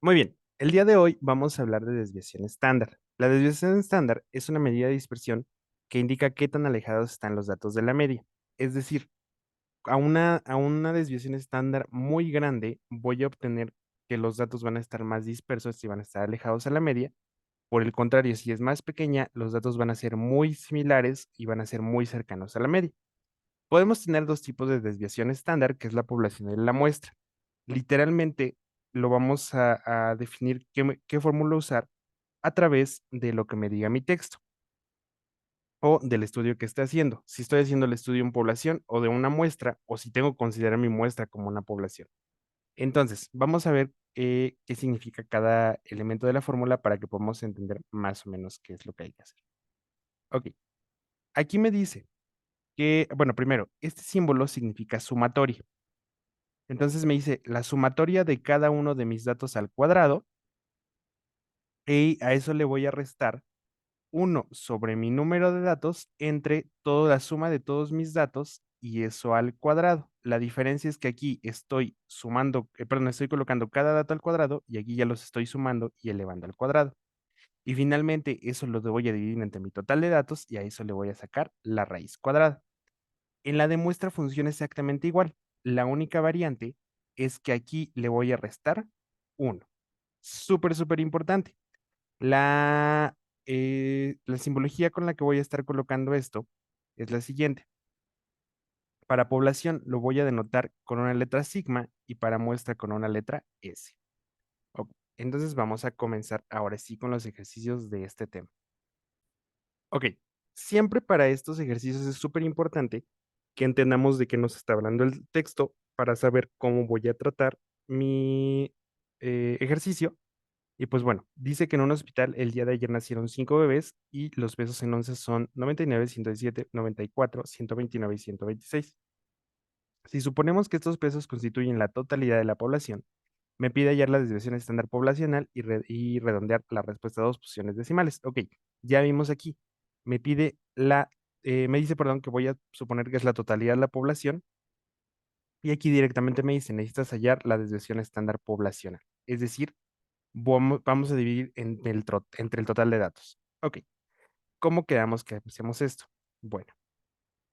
Muy bien, el día de hoy vamos a hablar de desviación estándar. La desviación estándar es una medida de dispersión que indica qué tan alejados están los datos de la media. Es decir, a una desviación estándar muy grande voy a obtener que los datos van a estar más dispersos y van a estar alejados a la media. Por el contrario, si es más pequeña, los datos van a ser muy similares y van a ser muy cercanos a la media. Podemos tener dos tipos de desviación estándar, que es la población y la muestra. Literalmente lo vamos a definir qué fórmula usar a través de lo que me diga mi texto o del estudio que esté haciendo. Si estoy haciendo el estudio en población o de una muestra, o si tengo que considerar mi muestra como una población. Entonces, vamos a ver qué significa cada elemento de la fórmula para que podamos entender más o menos qué es lo que hay que hacer. Ok, aquí me dice que, bueno, primero, este símbolo significa sumatoria. Entonces me dice la sumatoria de cada uno de mis datos al cuadrado y a eso le voy a restar uno sobre mi número de datos entre toda la suma de todos mis datos y eso al cuadrado. La diferencia es que aquí estoy sumando, perdón, estoy colocando cada dato al cuadrado y aquí ya los estoy sumando y elevando al cuadrado. Y finalmente eso lo voy a dividir entre mi total de datos y a eso le voy a sacar la raíz cuadrada. En la demuestra funciona exactamente igual. La única variante es que aquí le voy a restar uno. Súper, súper importante. La simbología con la que voy a estar colocando esto es la siguiente. Para población lo voy a denotar con una letra sigma y para muestra con una letra S. Ok, entonces vamos a comenzar ahora sí con los ejercicios de este tema. Ok, siempre para estos ejercicios es súper importante que entendamos de qué nos está hablando el texto para saber cómo voy a tratar mi ejercicio. Y pues bueno, dice que en un hospital el día de ayer nacieron 5 bebés y los pesos en once son 99, 117, 94, 129 y 126. Si suponemos que estos pesos constituyen la totalidad de la población, me pide hallar la desviación estándar poblacional y redondear la respuesta a dos posiciones decimales. Ok, ya vimos aquí. Me pide me dice, perdón, que voy a suponer que es la totalidad de la población. Y aquí directamente me dice, necesitas hallar la desviación estándar poblacional. Es decir, vamos a dividir entre el total de datos. Ok, ¿cómo quedamos que hacemos esto? Bueno,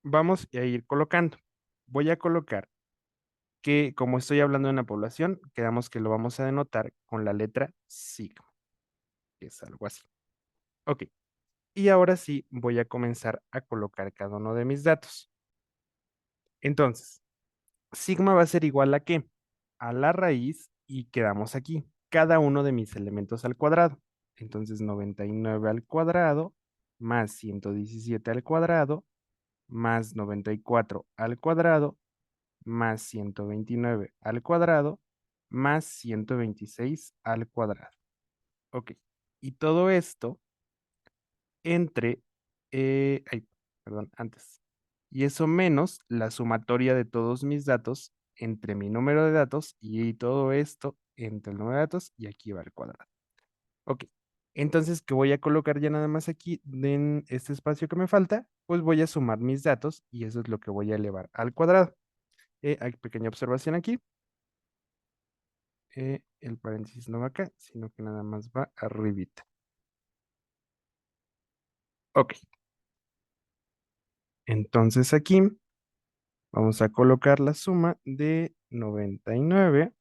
vamos a ir colocando. Voy a colocar que como estoy hablando de una población, quedamos que lo vamos a denotar con la letra sigma, que es algo así. Ok, y ahora sí voy a comenzar a colocar cada uno de mis datos. Entonces, sigma va a ser igual a qué? A la raíz y quedamos aquí, cada uno de mis elementos al cuadrado. Entonces, 99 al cuadrado más 117 al cuadrado más 94 al cuadrado más 129 al cuadrado más 126 al cuadrado. Ok. Y todo esto entre, ay, perdón, antes. Y eso menos la sumatoria de todos mis datos entre mi número de datos y todo esto entre el número de datos y aquí va el cuadrado. Ok. Entonces, ¿qué voy a colocar ya nada más aquí en este espacio que me falta? Pues voy a sumar mis datos y eso es lo que voy a elevar al cuadrado. Hay pequeña observación aquí. El paréntesis no va acá, sino que nada más va arribita. Ok. Entonces aquí vamos a colocar la suma de 99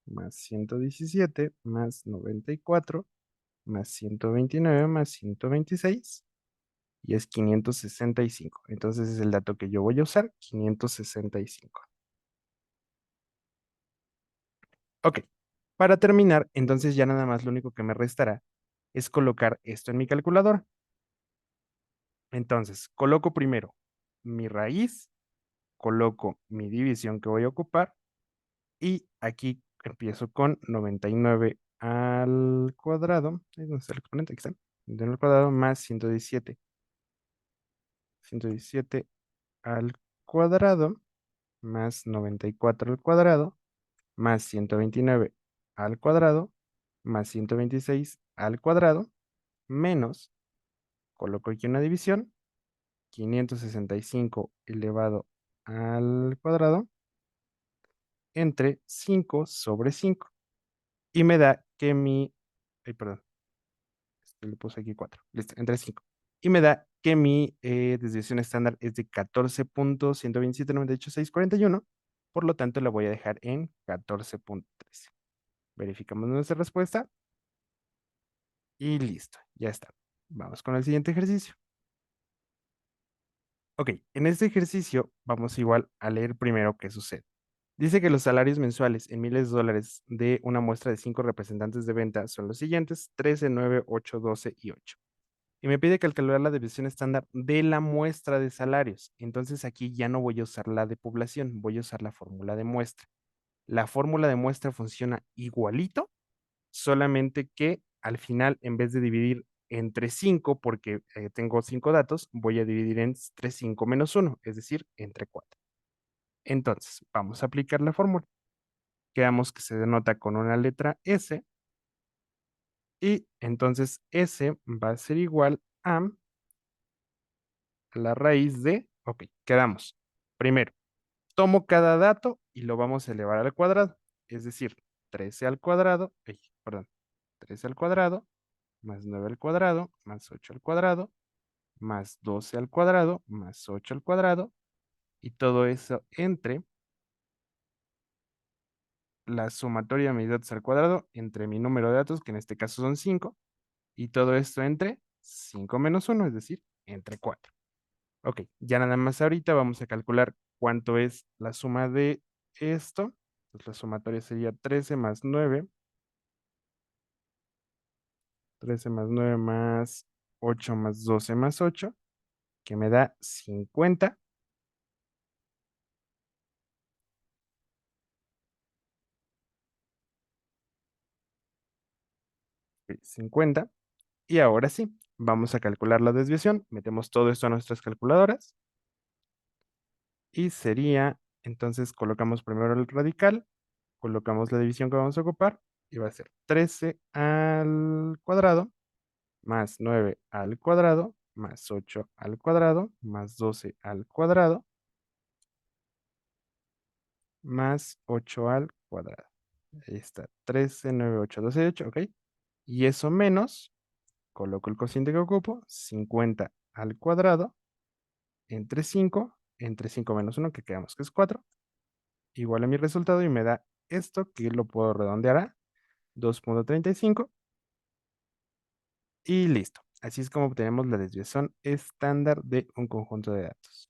más 117 más 94 más 129 más 126 y es 565. Entonces es el dato que yo voy a usar, 565. Ok, para terminar, entonces ya nada más lo único que me restará es colocar esto en mi calculadora. Entonces, coloco primero mi raíz, coloco mi división que voy a ocupar y aquí empiezo con 99 al cuadrado. Ahí donde está el exponente, aquí está. 99 al cuadrado más 117. 117 al cuadrado más 94 al cuadrado más 129 al cuadrado más 126 al cuadrado menos, coloco aquí una división, 565 elevado al cuadrado entre 5 sobre 5. y me da que ay, perdón, le puse aquí 4, listo, entre 5. Y me da que mi desviación estándar es de 14.127.98.641, por lo tanto la voy a dejar en 14.13. Verificamos nuestra respuesta y listo, ya está. Vamos con el siguiente ejercicio. Ok, en este ejercicio vamos igual a leer primero qué sucede. Dice que los salarios mensuales en miles de dólares de una muestra de 5 representantes de venta son los siguientes: 13, 9, 8, 12 y 8. Y me pide calcular la desviación estándar de la muestra de salarios. Entonces aquí ya no voy a usar la de población, voy a usar la fórmula de muestra. La fórmula de muestra funciona igualito, solamente que al final, en vez de dividir entre 5, porque tengo 5 datos, voy a dividir entre 5 menos 1, es decir, entre 4. Entonces, vamos a aplicar la fórmula. Quedamos que se denota con una letra S, y entonces S va a ser igual a la raíz de, ok, quedamos. Primero, tomo cada dato y lo vamos a elevar al cuadrado, es decir, 13 al cuadrado, perdón, 13 al cuadrado, más 9 al cuadrado, más 8 al cuadrado, más 12 al cuadrado, más 8 al cuadrado, y todo eso entre la sumatoria de mis datos al cuadrado, entre mi número de datos, que en este caso son 5, y todo esto entre 5 menos 1, es decir, entre 4. Ok, ya nada más ahorita vamos a calcular cuánto es la suma de esto. Pues la sumatoria sería 13 más 9, 13 más 9 más 8 más 12 más 8, que me da 50. 50. Y ahora sí, vamos a calcular la desviación. Metemos todo esto a nuestras calculadoras. Y sería, entonces colocamos primero el radical, colocamos la división que vamos a ocupar, y va a ser 13 al cuadrado más 9 al cuadrado, más 8 al cuadrado, más 12 al cuadrado, más 8 al cuadrado. Ahí está, 13, 9, 8, 12, 8, ¿ok? Y eso menos, coloco el cociente que ocupo, 50 al cuadrado, entre 5 menos 1, que quedamos que es 4, igual a mi resultado, y me da esto, que lo puedo redondear a 2.35, y listo. Así es como obtenemos la desviación estándar de un conjunto de datos.